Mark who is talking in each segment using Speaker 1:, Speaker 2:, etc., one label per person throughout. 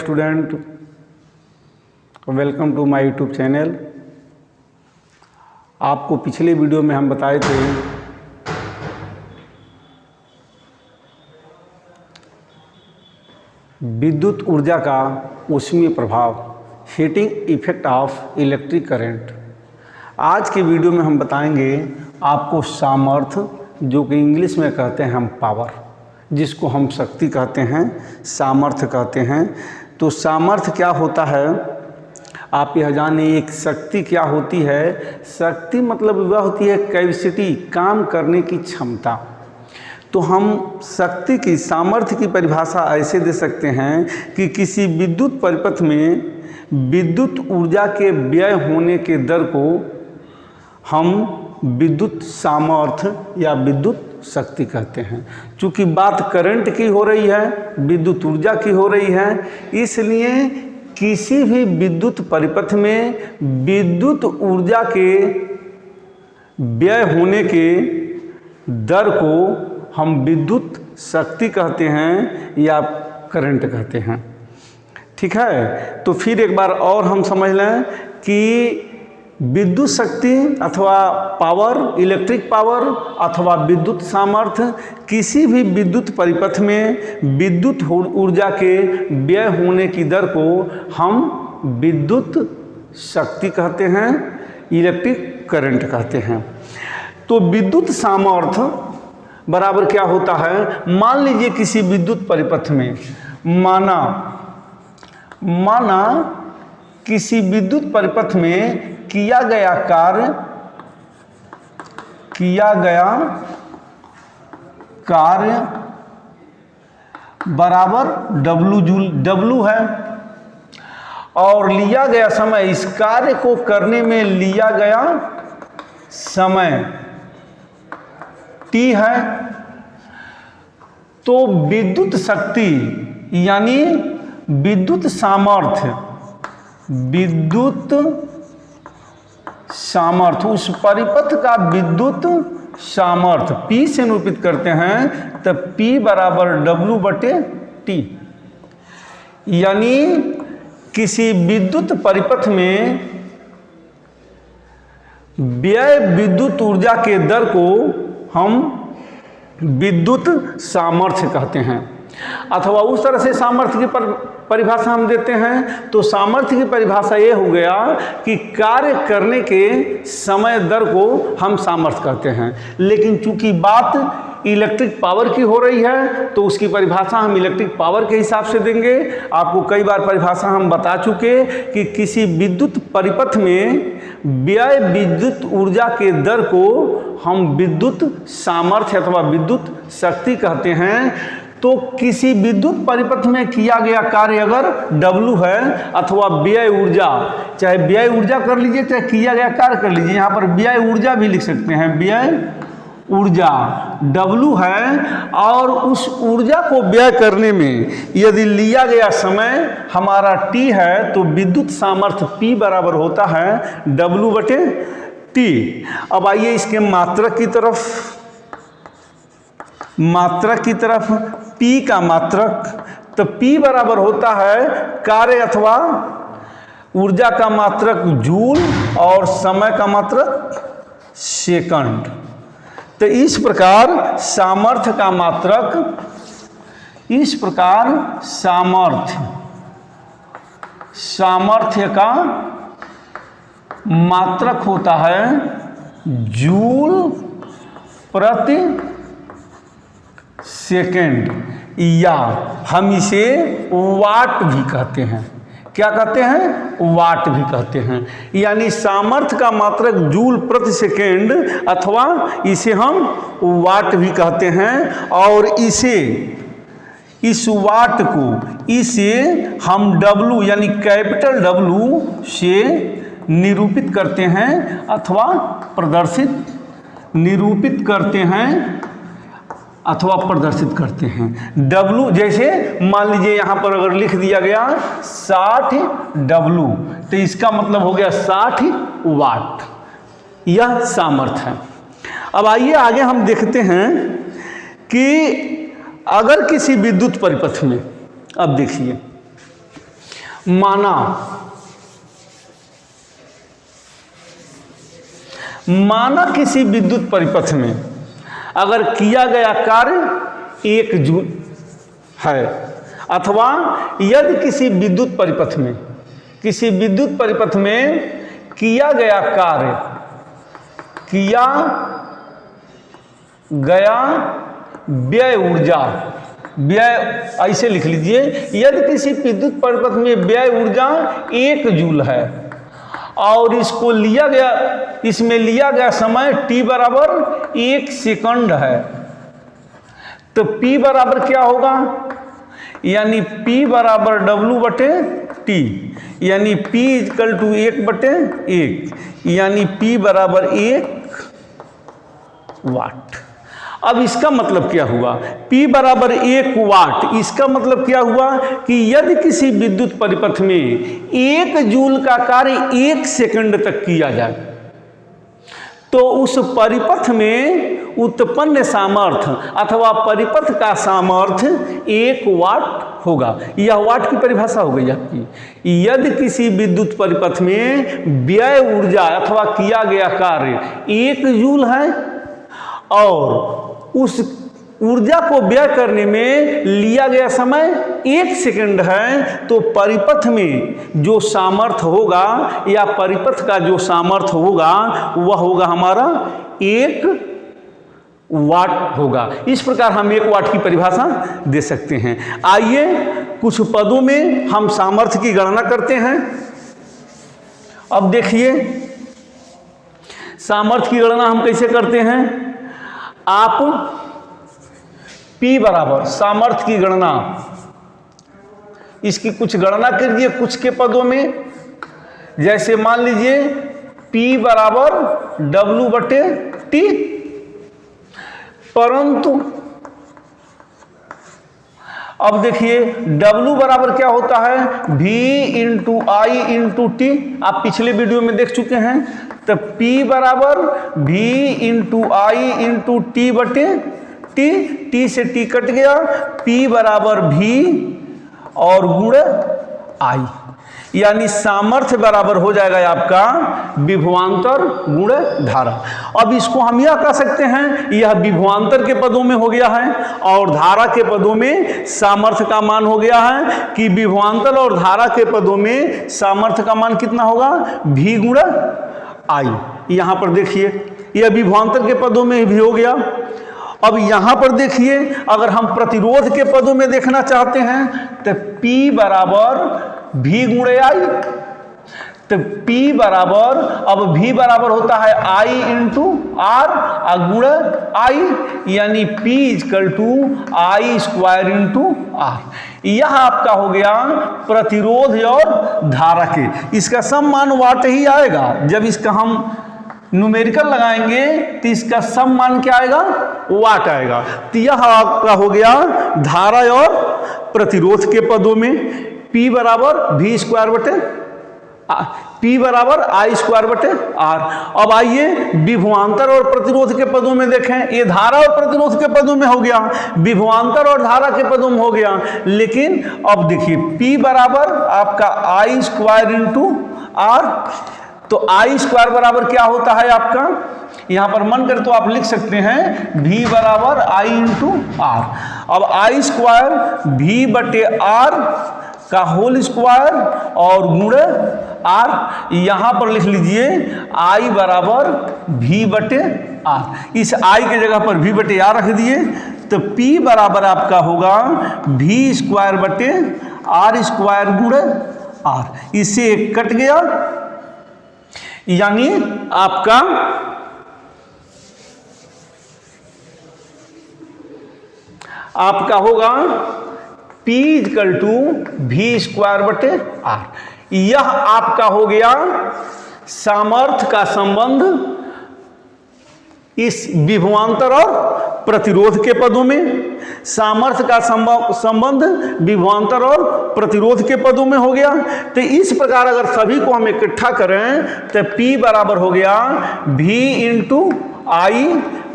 Speaker 1: Student, welcome to my YouTube channel. आपको पिछले video में हम बताए थे विद्युत ऊर्जा का ऊष्मीय प्रभाव, heating effect of electric current. आज के वीडियो में हम बताएंगे आपको सामर्थ्य, जो कि इंग्लिश में कहते हैं हम पावर, जिसको हम शक्ति कहते हैं, सामर्थ्य कहते हैं। तो सामर्थ्य क्या होता है आप यह जाने। एक शक्ति क्या होती है? शक्ति मतलब वह होती है कैपेसिटी, काम करने की क्षमता। तो हम शक्ति की, सामर्थ्य की परिभाषा ऐसे दे सकते हैं कि किसी विद्युत परिपथ में विद्युत ऊर्जा के व्यय होने के दर को हम विद्युत सामर्थ्य या विद्युत शक्ति कहते हैं। चूँकि बात करंट की हो रही है, विद्युत ऊर्जा की हो रही है, इसलिए किसी भी विद्युत परिपथ में विद्युत ऊर्जा के व्यय होने के दर को हम विद्युत शक्ति कहते हैं या करंट कहते हैं। ठीक है, तो फिर एक बार और हम समझ लें कि विद्युत शक्ति अथवा पावर, इलेक्ट्रिक पावर अथवा विद्युत सामर्थ्य, किसी भी विद्युत परिपथ में विद्युत ऊर्जा के व्यय होने की दर को हम विद्युत शक्ति कहते हैं, इलेक्ट्रिक करंट कहते हैं। तो विद्युत सामर्थ्य बराबर क्या होता है? मान लीजिए किसी विद्युत परिपथ में माना किसी विद्युत परिपथ में किया गया कार्य बराबर W है और लिया गया समय, इस कार्य को करने में लिया गया समय T है। तो विद्युत शक्ति यानी विद्युत सामर्थ्य, उस परिपथ का विद्युत सामर्थ्य P से निरूपित करते हैं, तब P बराबर W/T। यानी किसी विद्युत परिपथ में व्यय विद्युत ऊर्जा के दर को हम विद्युत सामर्थ्य कहते हैं। अथवा उस तरह से सामर्थ्य की परिभाषा हम देते हैं, तो सामर्थ्य की परिभाषा ये हो गया कि कार्य करने के समय दर को हम सामर्थ्य कहते हैं। लेकिन चूंकि बात इलेक्ट्रिक पावर की हो रही है, तो उसकी परिभाषा हम इलेक्ट्रिक पावर के हिसाब से देंगे। आपको कई बार परिभाषा हम बता चुके कि किसी विद्युत परिपथ में व्यय विद्युत ऊर्जा के दर को हम विद्युत सामर्थ्य अथवा विद्युत शक्ति कहते हैं। तो किसी विद्युत परिपथ में किया गया कार्य अगर W है अथवा व्यय ऊर्जा, चाहे व्यय ऊर्जा कर लीजिए चाहे किया गया कार्य कर लीजिए, यहाँ पर व्यय ऊर्जा भी लिख सकते हैं, व्यय ऊर्जा W है और उस ऊर्जा को व्यय करने में यदि लिया गया समय हमारा T है, तो विद्युत सामर्थ्य P बराबर होता है W/T। अब आइए इसके मात्रक की तरफ P का मात्रक, तो P बराबर होता है कार्य अथवा ऊर्जा का मात्रक जूल और समय का मात्रक सेकंड। तो इस प्रकार सामर्थ्य का मात्रक, सामर्थ्य का मात्रक होता है जूल प्रति सेकेंड, या हम इसे वाट भी कहते हैं। क्या कहते हैं? वाट भी कहते हैं। यानी सामर्थ्य का मात्रक जूल प्रति सेकेंड अथवा इसे हम वाट भी कहते हैं। और इस वाट को इसे हम W यानी कैपिटल W से निरूपित करते हैं अथवा निरूपित करते हैं। W जैसे मान लीजिए यहाँ पर अगर लिख दिया गया 60 W, तो इसका मतलब हो गया 60 वाट। यह सामर्थ्य है। अब आइए आगे हम देखते हैं कि अगर किसी विद्युत परिपथ में, अब देखिए माना किसी विद्युत परिपथ में अगर किया गया कार्य 1 जूल है, अथवा यदि किसी विद्युत परिपथ में किया गया व्यय ऊर्जा, ऐसे लिख लीजिए, यदि किसी विद्युत परिपथ में व्यय ऊर्जा 1 जूल है और इसमें लिया गया समय t बराबर 1 सेकंड है, तो p बराबर क्या होगा, यानी p बराबर W बटे t, यानी p इक्वल टू 1/1, यानी p बराबर 1 वाट। अब इसका मतलब क्या हुआ, P बराबर 1 वाट, इसका मतलब क्या हुआ कि यदि किसी विद्युत परिपथ में 1 जूल का कार्य 1 सेकंड तक किया जाए तो उस परिपथ में उत्पन्न सामर्थ्य अथवा परिपथ का सामर्थ्य 1 वाट होगा। यह वाट की परिभाषा हो गई आपकी। यदि किसी विद्युत परिपथ में व्यय ऊर्जा अथवा किया गया कार्य 1 जूल है और उस ऊर्जा को व्यय करने में लिया गया समय 1 सेकंड है, तो परिपथ में जो सामर्थ्य होगा या परिपथ का जो सामर्थ्य होगा वह होगा हमारा 1 वाट होगा। इस प्रकार हम 1 वाट की परिभाषा दे सकते हैं। आइए कुछ पदों में हम सामर्थ्य की गणना करते हैं। अब देखिए सामर्थ्य की गणना हम कैसे करते हैं। आप P बराबर सामर्थ्य की गणना, इसकी कुछ गणना करिए कुछ के पदों में। जैसे मान लीजिए P बराबर W बटे T, परंतु अब देखिए W बराबर क्या होता है, V इंटू आई इंटू टी, आप पिछले वीडियो में देख चुके हैं। तो P बराबर V इंटू आई इंटू टी बटे टी, टी से टी कट गया, P बराबर V और गुण I, यानी सामर्थ्य बराबर हो जाएगा आपका विभवांतर गुण धारा। अब इसको हम यह कह सकते हैं, यह विभवांतर के पदों में हो गया है और धारा के पदों में सामर्थ्य का मान हो गया है कि विभवांतर और धारा के पदों में सामर्थ्य का मान कितना होगा, V गुण I। यहाँ पर देखिए यह विभवांतर के पदों में भी हो गया। अब यहाँ पर देखिए अगर हम प्रतिरोध के पदों में देखना चाहते हैं तो P बराबर V गुणे I, तो P बराबर, अब V बराबर होता है I इंटू R गुण I, यानी P equal to I square into R। यह आपका हो गया प्रतिरोध और धारा के, इसका सम मान वाट ही आएगा। जब इसका हम न्यूमेरिकल लगाएंगे तो इसका सम मान क्या आएगा, वाट आएगा। तो यह आपका हो गया धारा और प्रतिरोध के पदों में। P बराबर V स्क्वायर बटे P बराबर I स्क्वायर बटे R। अब आइए विभवांतर और प्रतिरोध के पदों में देखें। ये धारा और प्रतिरोध के पदों में हो गया, विभवांतर और धारा के पदों में हो गया। लेकिन अब देखिए P बराबर आपका I स्क्वायर इंटू R, तो I स्क्वायर बराबर क्या होता है आपका, यहाँ पर मन कर तो आप लिख सकते हैं V बराबर I इंटू R। अब I स्क्वायर V बटे R का होल स्क्वायर और गुण R, यहाँ पर लिख लीजिए I बराबर V बटे R। इस I के जगह पर V बटे R रख दिए, तो P बराबर आपका होगा V स्क्वायर बटे R स्क्वायर गुण R। इससे कट गया, यानी आपका होगा P equal to V square बटे R। यह आपका हो गया सामर्थ्य का संबंध इस विभवांतर और प्रतिरोध के पदों में। सामर्थ्य का संबंध विभवांतर और प्रतिरोध के पदों में हो गया। तो इस प्रकार अगर सभी को हम इकट्ठा करें तो P बराबर हो गया V इंटू आई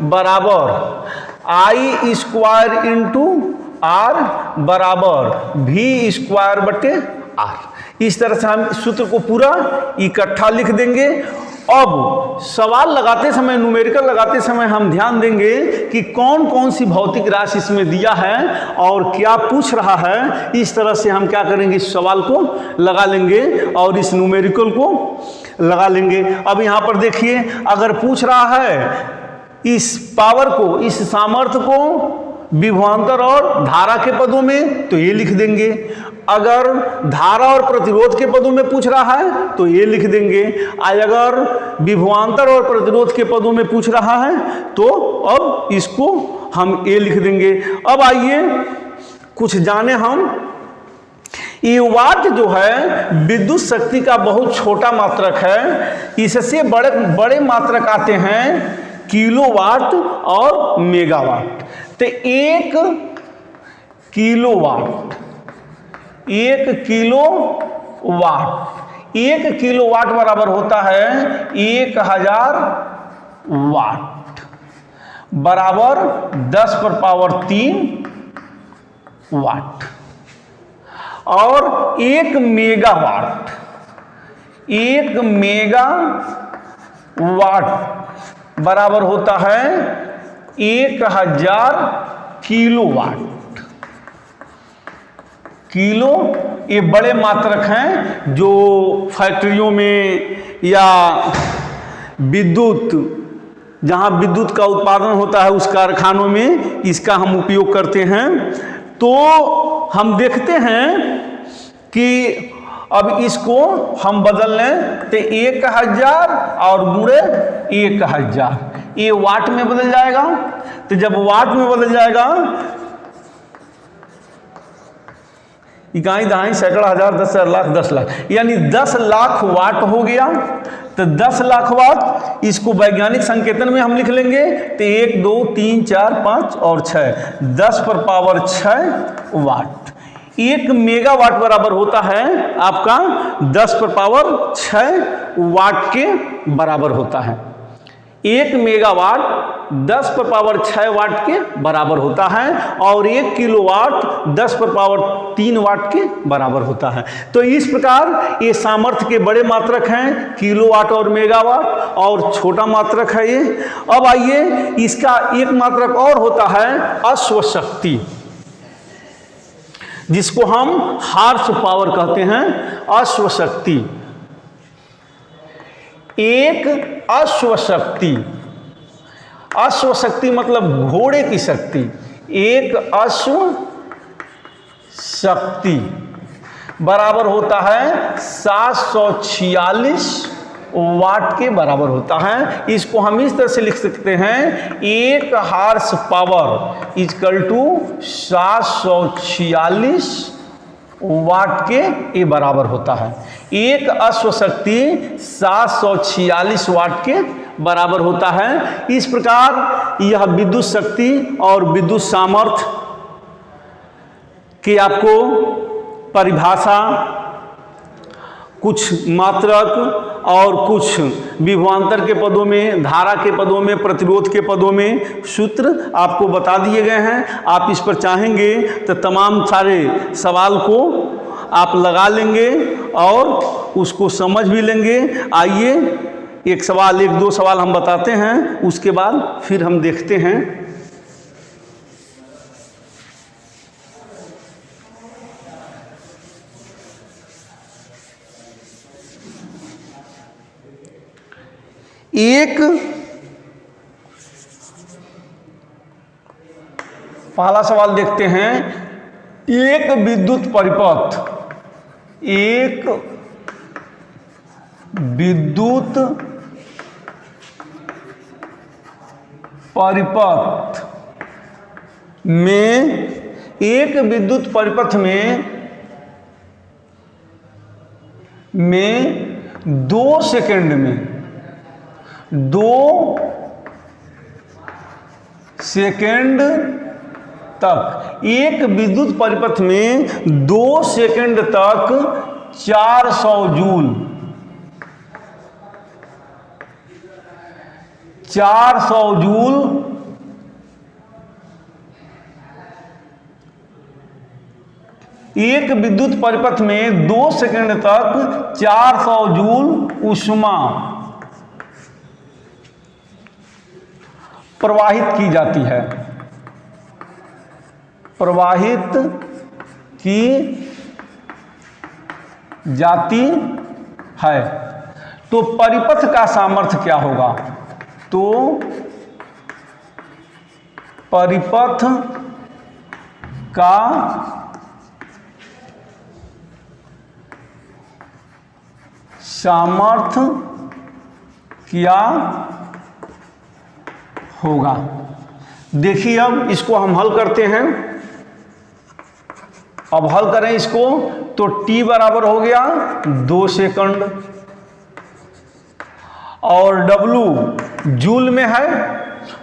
Speaker 1: बराबर I स्क्वायर इंटू R बराबर V स्क्वायर बटे आर। इस तरह से हम सूत्र को पूरा इकट्ठा लिख देंगे। अब सवाल लगाते समय, न्यूमेरिकल लगाते समय हम ध्यान देंगे कि कौन कौन सी भौतिक राशि इसमें दिया है और क्या पूछ रहा है। इस तरह से हम क्या करेंगे, इस सवाल को लगा लेंगे और इस न्यूमेरिकल को लगा लेंगे। अब यहाँ पर देखिए, अगर पूछ रहा है इस पावर को, इस सामर्थ्य को विभवांतर और धारा के पदों में, तो ये लिख देंगे। अगर धारा और प्रतिरोध के पदों में पूछ रहा है तो ये लिख देंगे। अगर विभवांतर और प्रतिरोध के पदों में पूछ रहा है तो अब इसको हम ये लिख देंगे। अब आइए कुछ जाने हम। ये वाट जो है विद्युत शक्ति का बहुत छोटा मात्रक है। इससे बड़े बड़े मात्रक आते हैं किलोवाट और मेगावाट। तो एक किलोवाट, एक किलोवाट बराबर होता है 1000 वाट, बराबर 10 पर पावर 3 वाट। और एक मेगावाट, एक मेगावाट बराबर होता है 1000 किलोवाट। किलो ये बड़े मात्रक हैं जो फैक्ट्रियों में या विद्युत, जहाँ विद्युत का उत्पादन होता है उस कारखानों में इसका हम उपयोग करते हैं। तो हम देखते हैं कि अब इसको हम बदल लें तो 1000 और गुणे 1000, ये वाट में बदल जाएगा। तो जब वाट में बदल जाएगा, इकाई दहाई सैकड़ा हजार 10,000 लाख 10 लाख, यानी 10 लाख वाट हो गया। तो 10 लाख वाट इसको वैज्ञानिक संकेतन में हम लिख लेंगे तो 1 2 3 4 5 और 6, 10 पर पावर 6 वाट। एक मेगावाट बराबर होता है आपका 10 पर पावर 6 वाट के बराबर होता है। एक मेगावाट 10 पर पावर 6 वाट के बराबर होता है और 1 किलोवाट 10 पर पावर 3 वाट के बराबर होता है। तो इस प्रकार ये सामर्थ्य के बड़े मात्रक हैं किलोवाट और मेगावाट, और छोटा मात्रक है ये। अब आइए, इसका एक मात्रक और होता है अश्वशक्ति, जिसको हम हार्स पावर कहते हैं। अश्वशक्ति, एक अश्वशक्ति, अश्वशक्ति मतलब घोड़े की शक्ति। एक अश्वशक्ति बराबर होता है 746 वाट के बराबर होता है। इसको हम इस तरह से लिख सकते हैं, एक हार्स पावर इक्वल टू 746 वाट के ये बराबर होता है। एक अश्वशक्ति 746 वाट के बराबर होता है। इस प्रकार यह विद्युत शक्ति और विद्युत सामर्थ्य की आपको परिभाषा, कुछ मात्रक और कुछ विभवांतर के पदों में, धारा के पदों में, प्रतिरोध के पदों में सूत्र आपको बता दिए गए हैं। आप इस पर चाहेंगे तो तमाम सारे सवाल को आप लगा लेंगे और उसको समझ भी लेंगे। आइए एक सवाल, एक दो सवाल हम बताते हैं, उसके बाद फिर हम देखते हैं। एक पहला सवाल देखते हैं। एक विद्युत परिपथ, एक विद्युत परिपथ में, एक विद्युत परिपथ में 2 सेकंड में, 2 सेकंड तक, एक विद्युत परिपथ में 2 सेकंड तक 400 जूल, 400 जूल एक विद्युत परिपथ में 2 सेकंड तक 400 जूल ऊष्मा प्रवाहित की जाती है, प्रवाहित की जाती है। तो परिपथ का सामर्थ्य क्या होगा? तो परिपथ का सामर्थ्य क्या होगा? देखिए अब इसको हम हल करते हैं। अब हल करें इसको तो t बराबर हो गया 2 सेकंड और W जूल में है,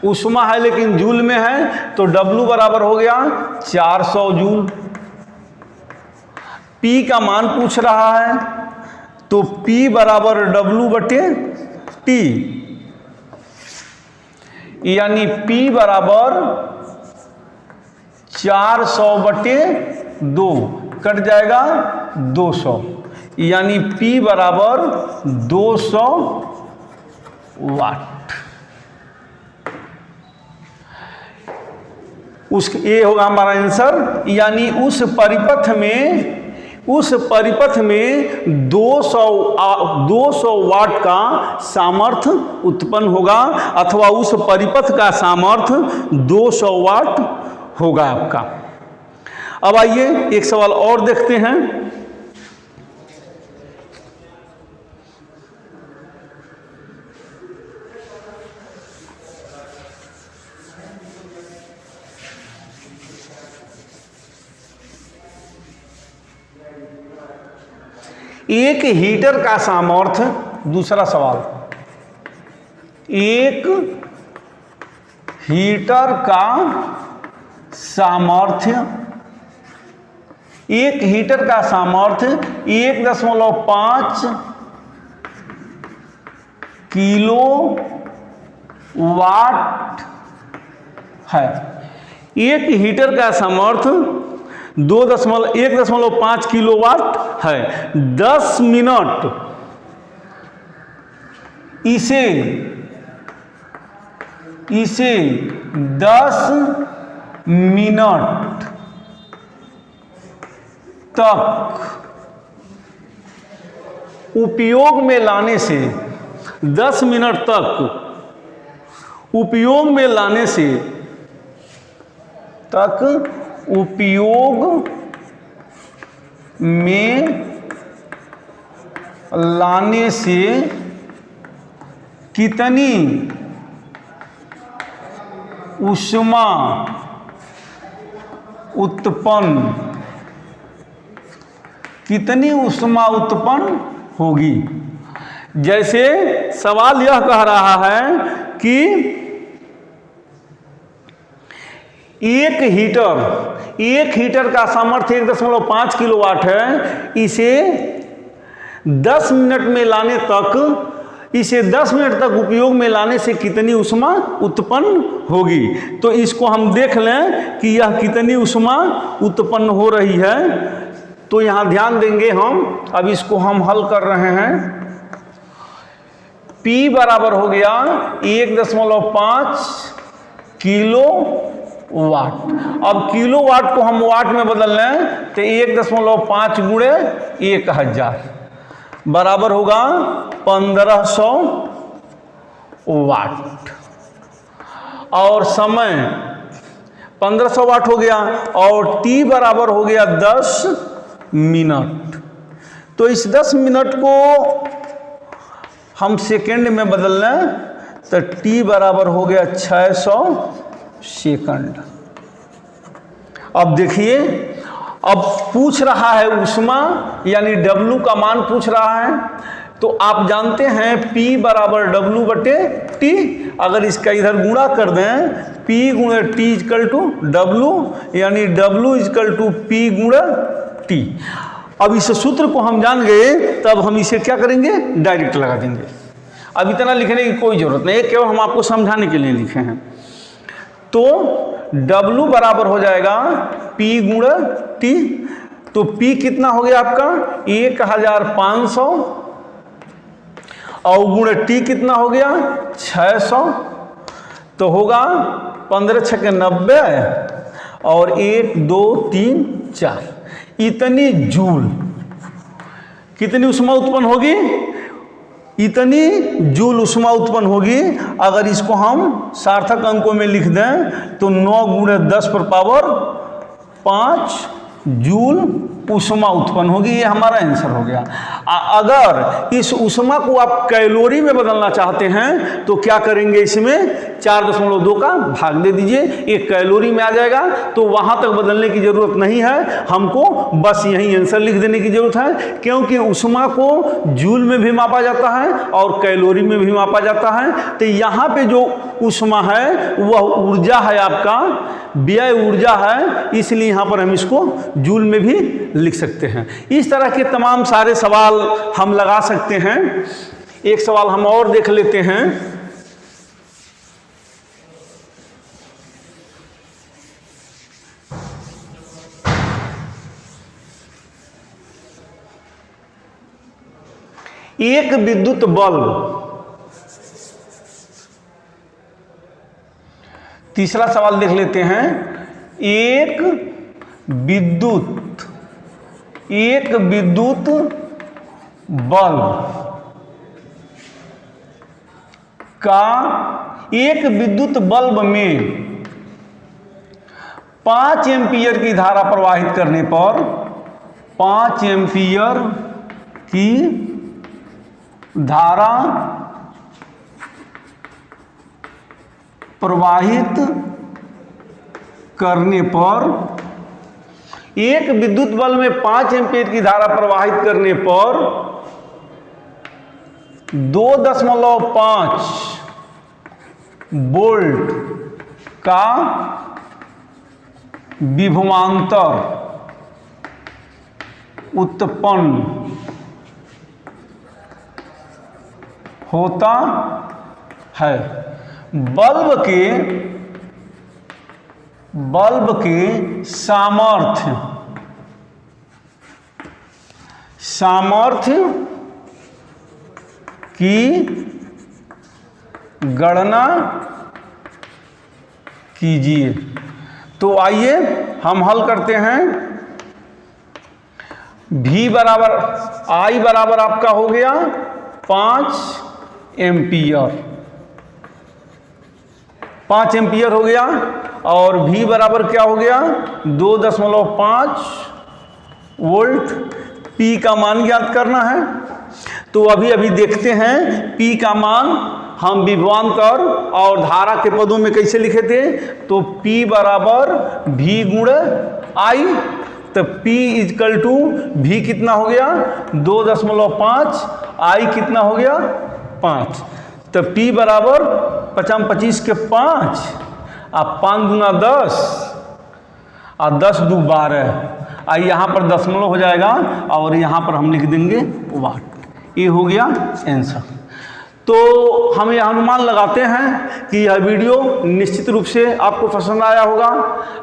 Speaker 1: ऊष्मा है लेकिन जूल में है, तो W बराबर हो गया 400 जूल। P का मान पूछ रहा है तो P बराबर W बटे T, यानी P बराबर 400 बटे 2 कट जाएगा 200, यानी P बराबर 200 वाट। ये होगा हमारा आंसर, यानी उस परिपथ में 200 वाट का सामर्थ्य उत्पन्न होगा, अथवा उस परिपथ का सामर्थ्य 200 वाट होगा आपका। अब आइए एक सवाल और देखते हैं। एक हीटर का सामर्थ्य, दूसरा सवाल, एक हीटर का सामर्थ्य, एक हीटर का सामर्थ्य 1.5 किलो वाट है। एक हीटर का सामर्थ्य 1.5 किलोवाट है। 10 मिनट इसे 10 मिनट तक उपयोग में लाने से, 10 मिनट तक उपयोग में लाने से, उपयोग में लाने से कितनी ऊष्मा उत्पन्न होगी? जैसे सवाल यह कह रहा है कि एक हीटर का सामर्थ्य 1.5 किलोवाट है, इसे 10 मिनट में लाने तक, इसे 10 मिनट तक उपयोग में लाने से कितनी ऊष्मा उत्पन्न होगी? तो इसको हम देख लें कि यह कितनी ऊष्मा उत्पन्न हो रही है। तो यहाँ ध्यान देंगे हम, अब इसको हम हल कर रहे हैं। P बराबर हो गया 1.5 किलो वाट। अब किलो वाट को हम वाट में बदल लें तो 1.5 गुणे 1000 बराबर होगा 1500 वाट। और समय 1500 वाट हो गया और T बराबर हो गया 10 मिनट। तो इस 10 मिनट को हम सेकंड में बदल लें तो T बराबर हो गया 600 सेकंड। अब देखिए, अब पूछ रहा है ऊष्मा, यानी W का मान पूछ रहा है। तो आप जानते हैं P बराबर W बटे T। अगर इसका इधर गुणा कर दें, P गुणे T इजकल टू W, यानी W इजकल टू P गुणे T। अब इस सूत्र को हम जान गए, तब हम इसे क्या करेंगे, डायरेक्ट लगा देंगे। अब इतना लिखने की कोई जरूरत नहीं है, केवल हम आपको समझाने के लिए लिखे हैं। तो W बराबर हो जाएगा P गुणा T। तो P कितना हो गया आपका 1500 और गुणे T कितना हो गया 600, तो होगा 15 छक्के 90 और 1 2 3 4 इतनी जूल। कितनी ऊष्मा उत्पन्न होगी? इतनी जूल ऊष्मा उत्पन्न होगी। अगर इसको हम सार्थक अंकों में लिख दें तो 9 गुणे 10 पर पावर 5 जूल ऊष्मा उत्पन्न होगी। ये हमारा आंसर हो गया। अगर इस ऊष्मा को आप कैलोरी में बदलना चाहते हैं तो क्या करेंगे, इसमें 4.2 का भाग दे दीजिए, एक कैलोरी में आ जाएगा। तो वहां तक बदलने की जरूरत नहीं है, हमको बस यही आंसर लिख देने की जरूरत है, क्योंकि ऊष्मा को जूल में भी मापा जाता है और कैलोरी में भी मापा जाता है। तो यहाँ पे जो ऊष्मा है वह ऊर्जा है, आपका व्यय ऊर्जा है, इसलिए यहाँ पर हम इसको जूल में भी लिख सकते हैं। इस तरह के तमाम सारे सवाल हम लगा सकते हैं। एक सवाल हम और देख लेते हैं। एक विद्युत बल्ब, तीसरा सवाल देख लेते हैं। एक विद्युत बल्ब का, एक विद्युत बल्ब में 5 एम्पीयर की धारा प्रवाहित करने पर 5 एम्पीयर की धारा प्रवाहित करने पर, एक विद्युत बल्ब में 5 एम्पीयर की धारा प्रवाहित करने पर 2.5 वोल्ट का विभवांतर उत्पन्न होता है। बल्ब के सामर्थ्य की गणना कीजिए। तो आइए हम हल करते हैं। V बराबर I बराबर आपका हो गया 5 एम्पीयर, 5 एम्पीयर हो गया, और V बराबर क्या हो गया 2.5 वोल्ट। P का मान ज्ञात करना है। तो अभी देखते हैं P का मान हम विभवांतर और धारा के पदों में कैसे लिखे थे। तो P बराबर V गुणे I, तो P इजकल टू V कितना हो गया 2.5, I कितना हो गया 5। तो P बराबर 5 25 के 5, अब 5 गुना 10 और 10 दू 12, आई यहाँ पर दशमलव हो जाएगा और यहाँ पर हम लिख देंगे वाट। ये हो गया आंसर। तो हम यह अनुमान लगाते हैं कि यह वीडियो निश्चित रूप से आपको पसंद आया होगा।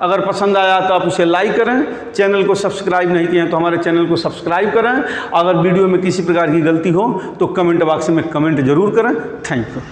Speaker 1: अगर पसंद आया तो आप उसे लाइक करें, चैनल को सब्सक्राइब नहीं किए हैं तो हमारे चैनल को सब्सक्राइब करें। अगर वीडियो में किसी प्रकार की गलती हो तो कमेंट बॉक्स में कमेंट जरूर करें। Thank you.